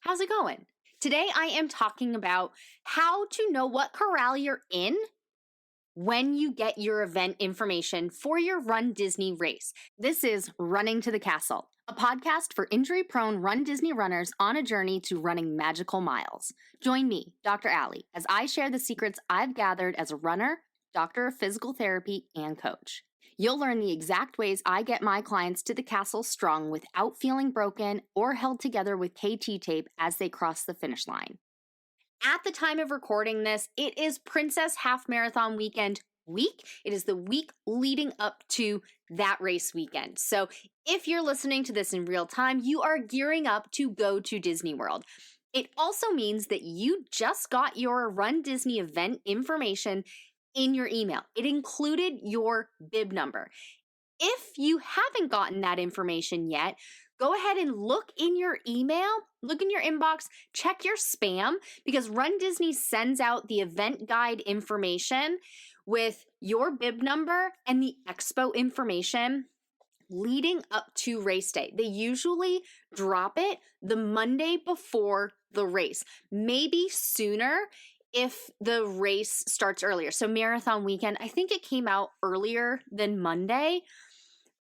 How's it going? Today I am talking about how to know what corral you're in when you get your event information for your Run Disney race. This is Running to the Castle, a podcast for injury-prone Run Disney runners on a journey to running magical miles. Join me, Dr. Allie, as I share the secrets I've gathered as a runner, doctor of physical therapy, and coach. You'll learn the exact ways I get my clients to the castle strong without feeling broken or held together with KT tape as they cross the finish line. At the time of recording this, it is Princess Half Marathon Weekend week. It is the week leading up to that race weekend. So if you're listening to this in real time, you are gearing up to go to Disney World. It also means that you just got your Run Disney event information in your email. It included your bib number. If you haven't gotten that information yet, go ahead and look in your email, look in your inbox, check your spam, because Run Disney sends out the event guide information with your bib number and the expo information leading up to race day. They usually drop it the Monday before the race, maybe sooner if the race starts earlier. So marathon weekend, I think it came out earlier than Monday,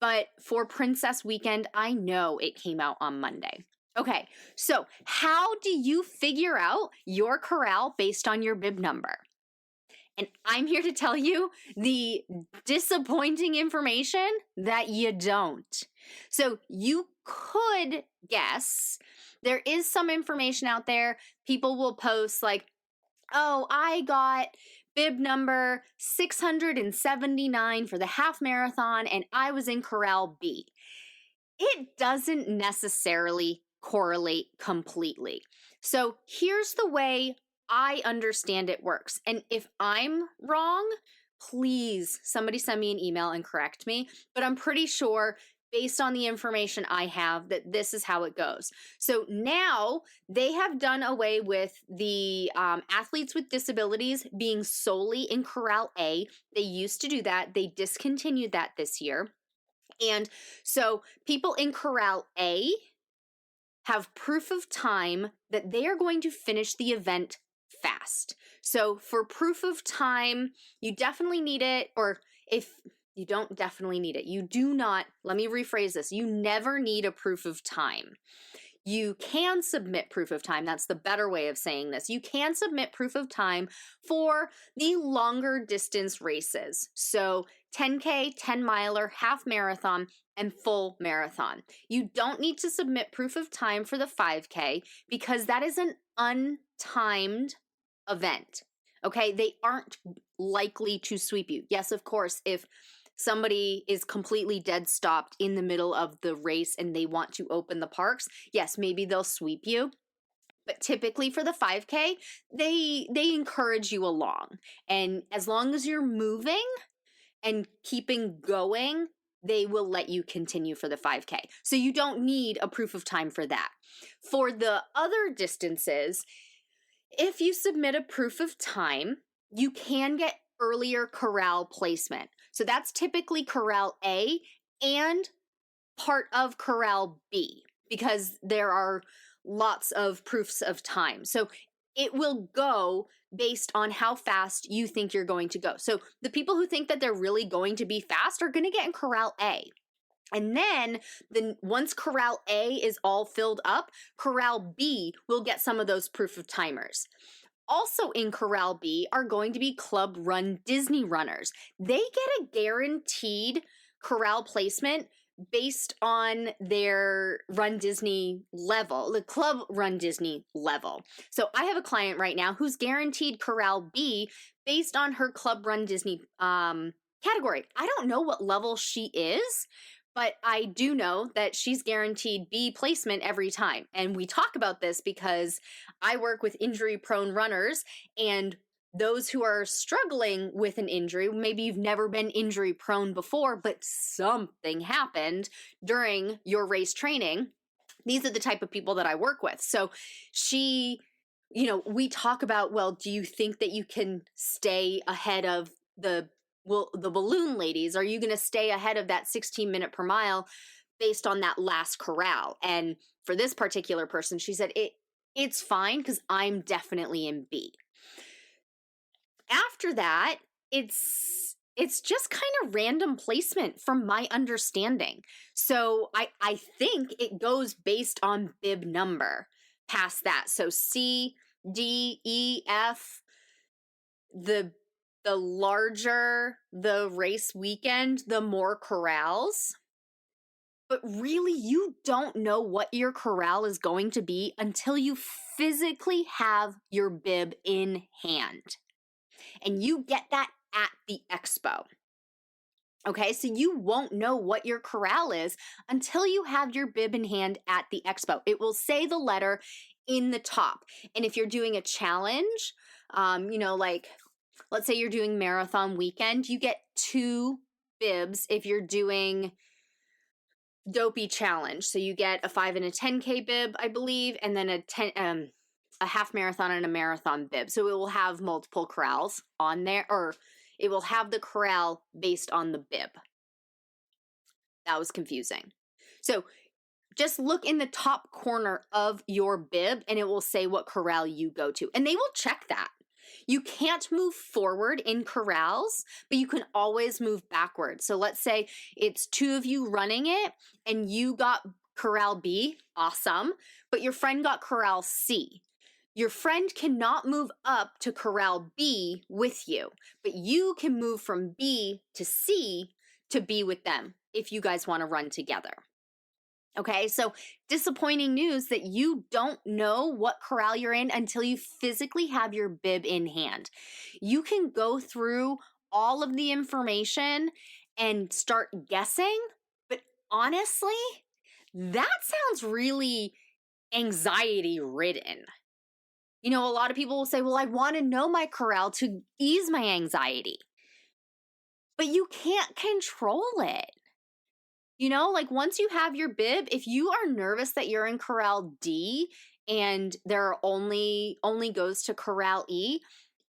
but for Princess Weekend, I know it came out on Monday. Okay, so how do you figure out your corral based on your bib number? And I'm here to tell you the disappointing information that you don't. So you could guess. There is some information out there. People will post like, oh, I got bib number 679 for the half marathon and I was in corral B. It doesn't necessarily correlate completely. So here's the way I understand it works. And if I'm wrong, please somebody send me an email and correct me. But I'm pretty sure based on the information I have that this is how it goes. So now they have done away with the athletes with disabilities being solely in Corral A. They used to do that. They discontinued that this year. And so people in Corral A have proof of time that they are going to finish the event fast. So for proof of time, you definitely need it, or if you don't definitely need it. You do not, let me rephrase this, you never need a proof of time. You can submit proof of time. That's the better way of saying this. You can submit proof of time for the longer distance races. So 10K, 10 miler, half marathon, and full marathon. You don't need to submit proof of time for the 5K because that is an untimed event. Okay, they aren't likely to sweep you. Yes, of course, if somebody is completely dead stopped in the middle of the race and they want to open the parks, yes, maybe they'll sweep you. But typically for the 5K, they encourage you along. And as long as you're moving and keeping going, they will let you continue for the 5K. So you don't need a proof of time for that. For the other distances, if you submit a proof of time, you can get earlier corral placement. So that's typically Corral A and part of Corral B because there are lots of proofs of time. So it will go based on how fast you think you're going to go. So the people who think that they're really going to be fast are going to get in Corral A. And then once Corral A is all filled up, Corral B will get some of those proof of timers. Also in Corral B are going to be Club Run Disney runners. They get a guaranteed corral placement based on their Run Disney level, the Club Run Disney level. So I have a client right now who's guaranteed Corral B based on her Club Run Disney category. I don't know what level she is, but I do know that she's guaranteed B placement every time. And we talk about this because I work with injury-prone runners and those who are struggling with an injury. Maybe you've never been injury-prone before, but something happened during your race training. These are the type of people that I work with. So we talk about, well, do you think that you can stay ahead of the balloon ladies? Are you going to stay ahead of that 16 minute per mile based on that last corral? And for this particular person, she said it's fine because I'm definitely in B. After that, it's just kind of random placement from my understanding. So I think it goes based on bib number past that. So C, D, E, F, the larger the race weekend, the more corrals. But really, you don't know what your corral is going to be until you physically have your bib in hand. And you get that at the expo. Okay, so you won't know what your corral is until you have your bib in hand at the expo. It will say the letter in the top. And if you're doing a challenge, like let's say you're doing marathon weekend, you get 2 bibs if you're doing dopey challenge. So you get a 5 and a 10K bib, I believe, and then a half marathon and a marathon bib. So it will have multiple corrals on there, or it will have the corral based on the bib. That was confusing. So just look in the top corner of your bib and it will say what corral you go to. And they will check that. You can't move forward in corrals, but you can always move backwards. So let's say it's 2 of you running it and you got corral B, awesome, but your friend got corral C. Your friend cannot move up to corral B with you, but you can move from B to C to be with them if you guys want to run together. Okay, so disappointing news that you don't know what corral you're in until you physically have your bib in hand. You can go through all of the information and start guessing, but honestly, that sounds really anxiety ridden. A lot of people will say, well, I want to know my corral to ease my anxiety, but you can't control it. Like once you have your bib, if you are nervous that you're in corral D and there only goes to corral E,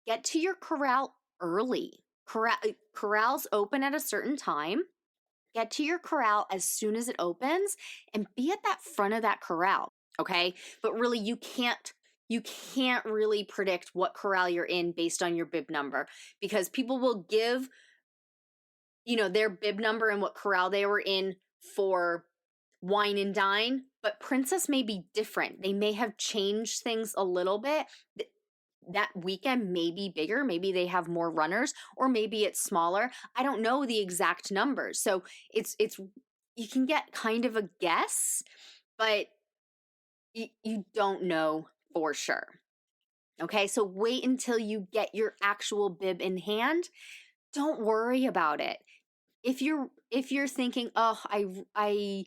get to your corral early. Corrals open at a certain time. Get to your corral as soon as it opens and be at that front of that corral, okay? But really you can't really predict what corral you're in based on your bib number, because people will give their bib number and what corral they were in for wine and dine, but Princess may be different. They may have changed things a little bit. That weekend may be bigger. Maybe they have more runners, or maybe it's smaller. I don't know the exact numbers. So it's you can get kind of a guess, but you don't know for sure. Okay, so wait until you get your actual bib in hand. Don't worry about it. If you're thinking, oh, I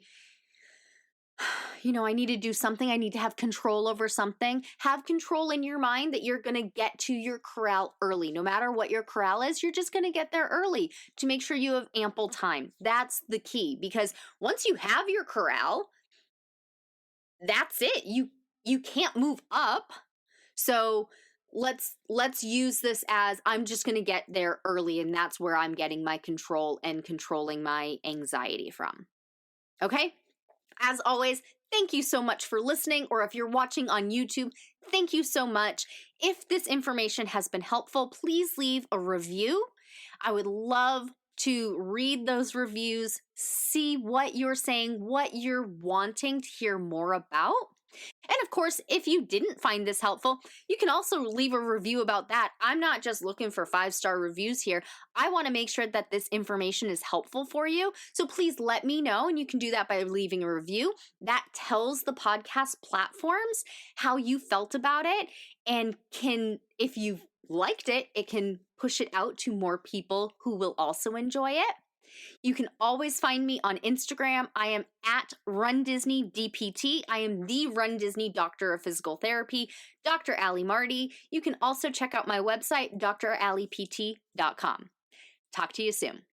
need to do something, I need to have control over something, have control in your mind that you're going to get to your corral early. No matter what your corral is, you're just going to get there early to make sure you have ample time. That's the key, because once you have your corral, that's it. You can't move up. So let's use this as I'm just going to get there early, and that's where I'm getting my control and controlling my anxiety from. Okay? As always, thank you so much for listening, or if you're watching on YouTube, thank you so much. If this information has been helpful, please leave a review. I would love to read those reviews, see what you're saying, what you're wanting to hear more about. And of course, if you didn't find this helpful, you can also leave a review about that. I'm not just looking for 5-star reviews here. I want to make sure that this information is helpful for you. So please let me know, and you can do that by leaving a review. That tells the podcast platforms how you felt about it, and if you've liked it, it can push it out to more people who will also enjoy it. You can always find me on Instagram. I am at runDisneyDPT. I am the runDisney Doctor of Physical Therapy, Dr. Allie Marty. You can also check out my website, dralliept.com. Talk to you soon.